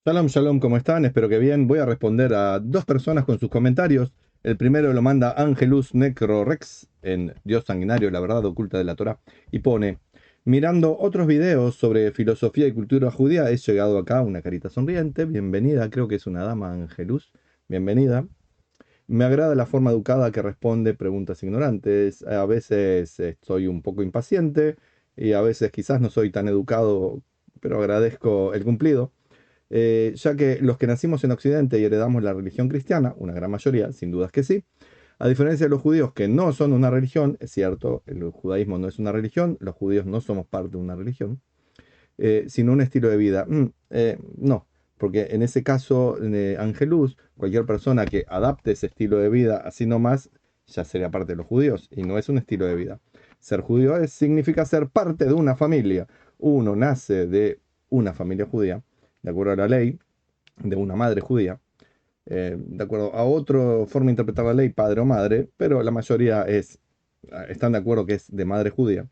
Shalom, shalom, ¿cómo están? Espero que bien. Voy a responder a dos personas con sus comentarios. El primero lo manda Angelus Necrorex en Dios Sanguinario, la verdad oculta de la Torá, y pone: mirando otros videos sobre filosofía y cultura judía, he llegado acá, una carita sonriente. Bienvenida, creo que es una dama, Angelus. Bienvenida. Me agrada la forma educada que responde preguntas ignorantes. A veces estoy un poco impaciente y a veces quizás no soy tan educado, pero agradezco el cumplido, ya que los que nacimos en Occidente y heredamos la religión cristiana, una gran mayoría, sin dudas que sí, a diferencia de los judíos que no son una religión, es cierto, el judaísmo no es una religión, los judíos no somos parte de una religión, sino un estilo de vida. No, porque en ese caso, Angelus, cualquier persona que adapte ese estilo de vida así nomás, ya sería parte de los judíos, y no es un estilo de vida. Ser judío significa ser parte de una familia. Uno nace de una familia judía, de acuerdo a la ley, de una madre judía, de acuerdo a otra forma de interpretar la ley, padre o madre, pero la mayoría están de acuerdo que es de madre judía.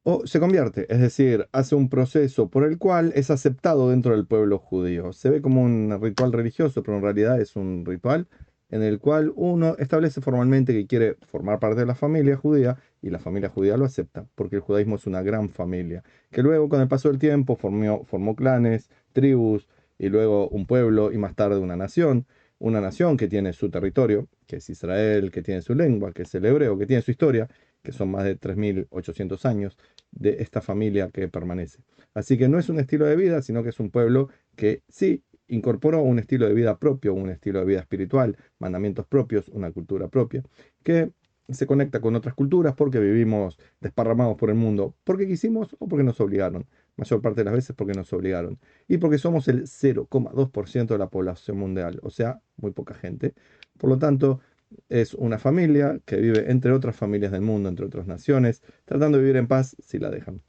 O se convierte, es decir, hace un proceso por el cual es aceptado dentro del pueblo judío. Se ve como un ritual religioso, pero en realidad es un ritual en el cual uno establece formalmente que quiere formar parte de la familia judía y la familia judía lo acepta, porque el judaísmo es una gran familia, que luego con el paso del tiempo formó clanes, tribus y luego un pueblo y más tarde una nación que tiene su territorio, que es Israel, que tiene su lengua, que es el hebreo, que tiene su historia, que son más de 3.800 años de esta familia que permanece. Así que no es un estilo de vida, sino que es un pueblo que sí incorporó un estilo de vida propio, un estilo de vida espiritual, mandamientos propios, una cultura propia, que se conecta con otras culturas porque vivimos desparramados por el mundo, porque quisimos o porque nos obligaron. Mayor parte de las veces porque nos obligaron. Y porque somos el 0,2% de la población mundial, o sea, muy poca gente. Por lo tanto, es una familia que vive entre otras familias del mundo, entre otras naciones, tratando de vivir en paz si la dejan.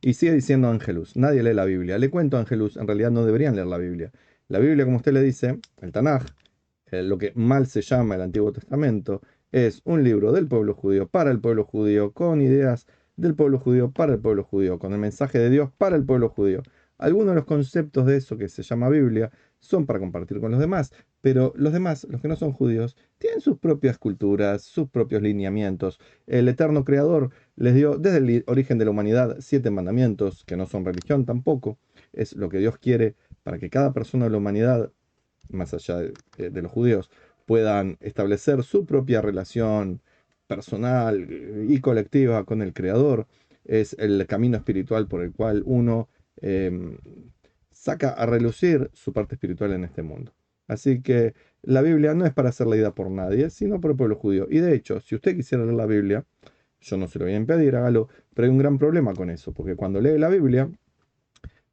Y sigue diciendo Angelus, nadie lee la Biblia. Le cuento a Angelus, en realidad no deberían leer la Biblia. La Biblia, como usted le dice, el Tanaj, lo que mal se llama el Antiguo Testamento, es un libro del pueblo judío para el pueblo judío, con ideas del pueblo judío para el pueblo judío, con el mensaje de Dios para el pueblo judío. Algunos de los conceptos de eso que se llama Biblia son para compartir con los demás, pero los demás, los que no son judíos, tienen sus propias culturas, sus propios lineamientos. El eterno creador les dio desde el origen de la humanidad 7 mandamientos, que no son religión tampoco, es lo que Dios quiere para que cada persona de la humanidad, más allá de los judíos, puedan establecer su propia relación personal y colectiva con el Creador. Es el camino espiritual por el cual uno eh, saca a relucir su parte espiritual en este mundo. Así que la Biblia no es para ser leída por nadie, sino por el pueblo judío. Y de hecho, si usted quisiera leer la Biblia, yo no se lo voy a impedir, hágalo, pero hay un gran problema con eso, porque cuando lee la Biblia,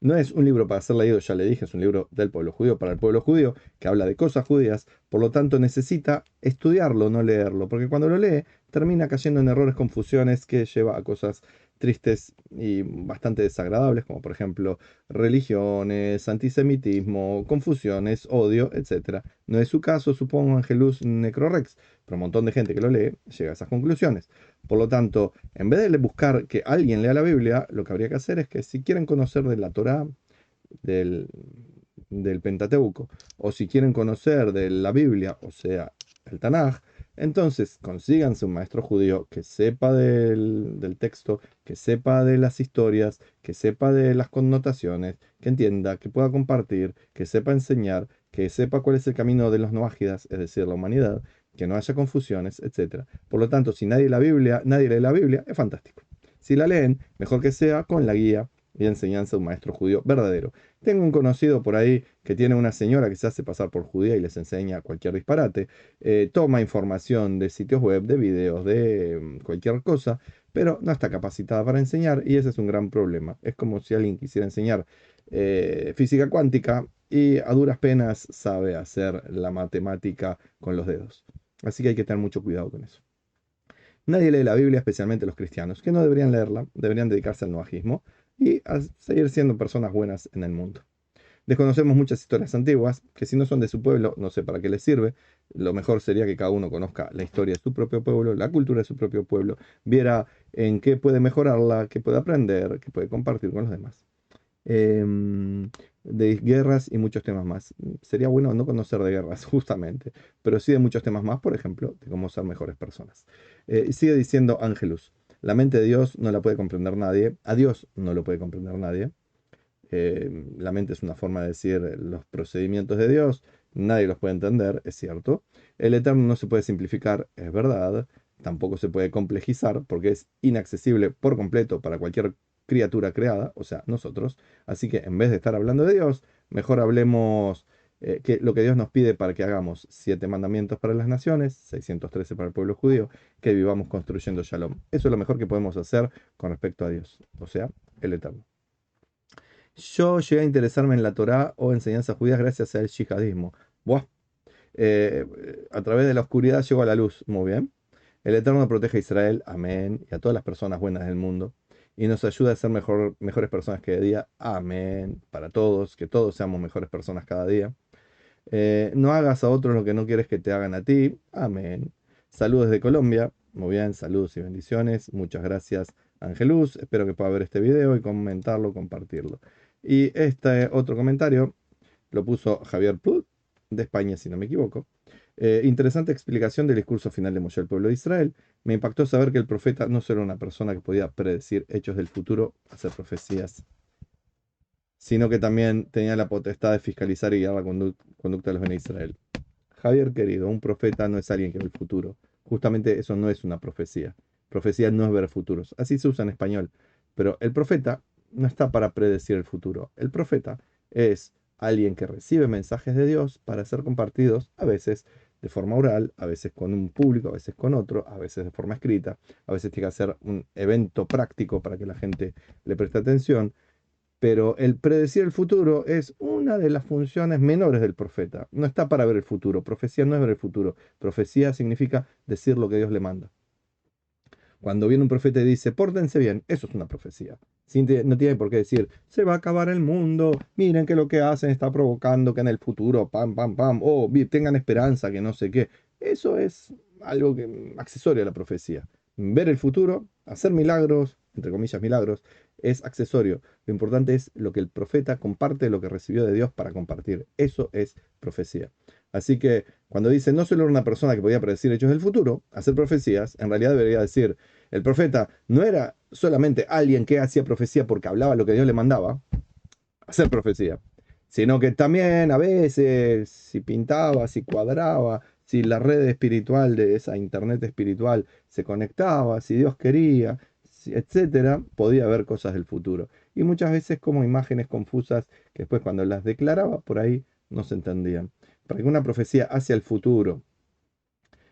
no es un libro para ser leído, ya le dije, es un libro del pueblo judío para el pueblo judío, que habla de cosas judías, por lo tanto necesita estudiarlo, no leerlo, porque cuando lo lee termina cayendo en errores, confusiones que lleva a cosas tristes y bastante desagradables, como por ejemplo religiones, antisemitismo, confusiones, odio, etcétera. No es su caso, supongo, Angelus Necrorex, pero un montón de gente que lo lee llega a esas conclusiones. Por lo tanto, en vez de buscar que alguien lea la Biblia, lo que habría que hacer es que si quieren conocer de la Torá, del, del Pentateuco, o si quieren conocer de la Biblia, o sea, el Tanaj, entonces consíganse un maestro judío que sepa del texto, que sepa de las historias, que sepa de las connotaciones, que entienda, que pueda compartir, que sepa enseñar, que sepa cuál es el camino de los noágidas, es decir, la humanidad, que no haya confusiones, etcétera. Por lo tanto, si nadie lee la Biblia, es fantástico. Si la leen, mejor que sea con la guía y enseñanza de un maestro judío verdadero. Tengo un conocido por ahí que tiene una señora que se hace pasar por judía y les enseña cualquier disparate. Toma información de sitios web, de videos, de cualquier cosa, pero no está capacitada para enseñar y ese es un gran problema. Es como si alguien quisiera enseñar física cuántica y a duras penas sabe hacer la matemática con los dedos. Así que hay que tener mucho cuidado con eso. Nadie lee la Biblia, especialmente los cristianos, que no deberían leerla, deberían dedicarse al noajismo y a seguir siendo personas buenas en el mundo. Desconocemos muchas historias antiguas, que si no son de su pueblo, no sé para qué les sirve. Lo mejor sería que cada uno conozca la historia de su propio pueblo, la cultura de su propio pueblo, viera en qué puede mejorarla, qué puede aprender, qué puede compartir con los demás. de guerras y muchos temas más. Sería bueno no conocer de guerras, justamente, pero sí de muchos temas más, por ejemplo, de cómo ser mejores personas. Y sigue diciendo Angelus, la mente de Dios no la puede comprender nadie, a Dios no lo puede comprender nadie. La mente es una forma de decir los procedimientos de Dios, nadie los puede entender, es cierto. El eterno no se puede simplificar, es verdad. Tampoco se puede complejizar porque es inaccesible por completo para cualquier criatura creada, o sea, nosotros. Así que en vez de estar hablando de Dios, mejor hablemos que lo que Dios nos pide para que hagamos 7 mandamientos para las naciones, 613 para el pueblo judío, que vivamos construyendo Shalom. Eso es lo mejor que podemos hacer con respecto a Dios, o sea, el eterno. Yo llegué a interesarme en la Torá o enseñanzas judías gracias al yihadismo. Buah. A través de la oscuridad llegó a la luz. Muy bien. El Eterno protege a Israel, amén, y a todas las personas buenas del mundo. Y nos ayuda a ser mejores personas cada día, amén, para todos, que todos seamos mejores personas cada día. No hagas a otros lo que no quieres que te hagan a ti, amén. Saludos de Colombia, muy bien, saludos y bendiciones. Muchas gracias, Angelus. Espero que pueda ver este video y comentarlo, compartirlo. Y este otro comentario lo puso Javier Plut, de España, si no me equivoco. Interesante explicación del discurso final de Moshe al pueblo de Israel. Me impactó saber que el profeta no solo era una persona que podía predecir hechos del futuro, hacer profecías, sino que también tenía la potestad de fiscalizar y guiar la conducta de los bene Israel. Javier querido, un profeta no es alguien que ve el futuro. Justamente eso no es una profecía. Profecía no es ver futuros. Así se usa en español. Pero el profeta no está para predecir el futuro. El profeta es alguien que recibe mensajes de Dios para ser compartidos a veces de forma oral, a veces con un público, a veces con otro, a veces de forma escrita, a veces tiene que hacer un evento práctico para que la gente le preste atención. Pero el predecir el futuro es una de las funciones menores del profeta. No está para ver el futuro. Profecía no es ver el futuro. Profecía significa decir lo que Dios le manda. Cuando viene un profeta y dice, pórtense bien, eso es una profecía. No tiene por qué decir, se va a acabar el mundo, miren que lo que hacen está provocando que en el futuro, pam, pam, pam, o tengan esperanza, que no sé qué. Eso es algo accesorio a la profecía. Ver el futuro, hacer milagros, entre comillas milagros, es accesorio. Lo importante es lo que el profeta comparte, lo que recibió de Dios para compartir. Eso es profecía. Así que cuando dice no solo era una persona que podía predecir hechos del futuro, hacer profecías, en realidad debería decir, el profeta no era solamente alguien que hacía profecía porque hablaba lo que Dios le mandaba, hacer profecía, sino que también a veces, si pintaba, si cuadraba, si la red espiritual de esa internet espiritual se conectaba, si Dios quería, etcétera, podía ver cosas del futuro. Y muchas veces como imágenes confusas que después cuando las declaraba por ahí no se entendían. Para que una profecía hacia el futuro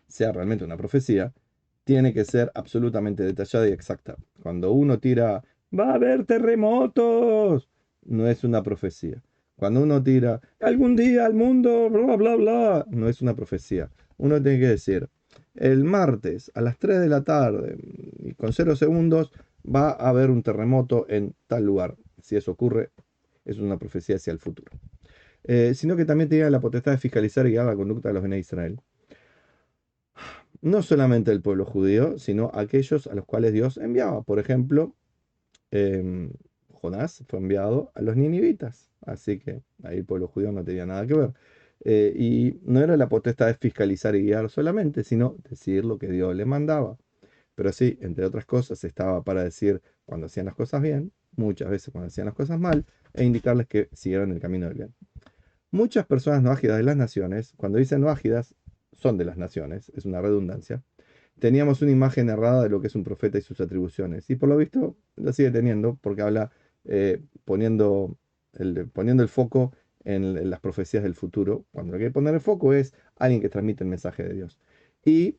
sea realmente una profecía, tiene que ser absolutamente detallada y exacta. Cuando uno tira, va a haber terremotos, no es una profecía. Cuando uno tira, algún día el mundo, bla, bla, bla, no es una profecía. Uno tiene que decir, el martes a las 3 de la tarde y con 0 segundos va a haber un terremoto en tal lugar. Si eso ocurre, es una profecía hacia el futuro. Sino que también tenía la potestad de fiscalizar y guiar la conducta de los bene Israel. No solamente el pueblo judío, sino aquellos a los cuales Dios enviaba. Por ejemplo, em, Jonás fue enviado a los ninivitas, así que ahí el pueblo judío no tenía nada que ver. Y no era la potestad de fiscalizar y guiar solamente, sino decir lo que Dios le mandaba. Pero sí, entre otras cosas, estaba para decir cuando hacían las cosas bien, muchas veces cuando hacían las cosas mal, e indicarles que siguieran el camino del bien. Muchas personas no ágidas de las naciones, cuando dicen no ágidas, son de las naciones, es una redundancia. Teníamos una imagen errada de lo que es un profeta y sus atribuciones. Y por lo visto la sigue teniendo porque habla poniendo el foco en las profecías del futuro, cuando lo que hay que poner el foco es alguien que transmite el mensaje de Dios. Y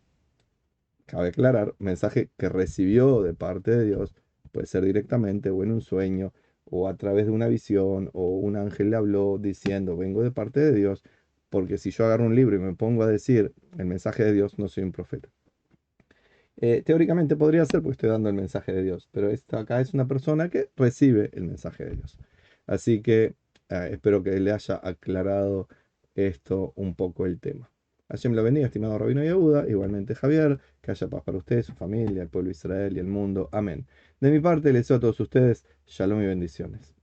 cabe aclarar, mensaje que recibió de parte de Dios, puede ser directamente o en un sueño o a través de una visión o un ángel le habló diciendo, vengo de parte de Dios, porque si yo agarro un libro y me pongo a decir el mensaje de Dios, no soy un profeta. Teóricamente podría ser porque estoy dando el mensaje de Dios, pero esta acá es una persona que recibe el mensaje de Dios. Así que espero que le haya aclarado esto un poco el tema. Hashem lo bendiga, estimado Rabino Yehuda, igualmente Javier, que haya paz para ustedes, su familia, el pueblo de Israel y el mundo. Amén. De mi parte, les deseo a todos ustedes shalom y bendiciones.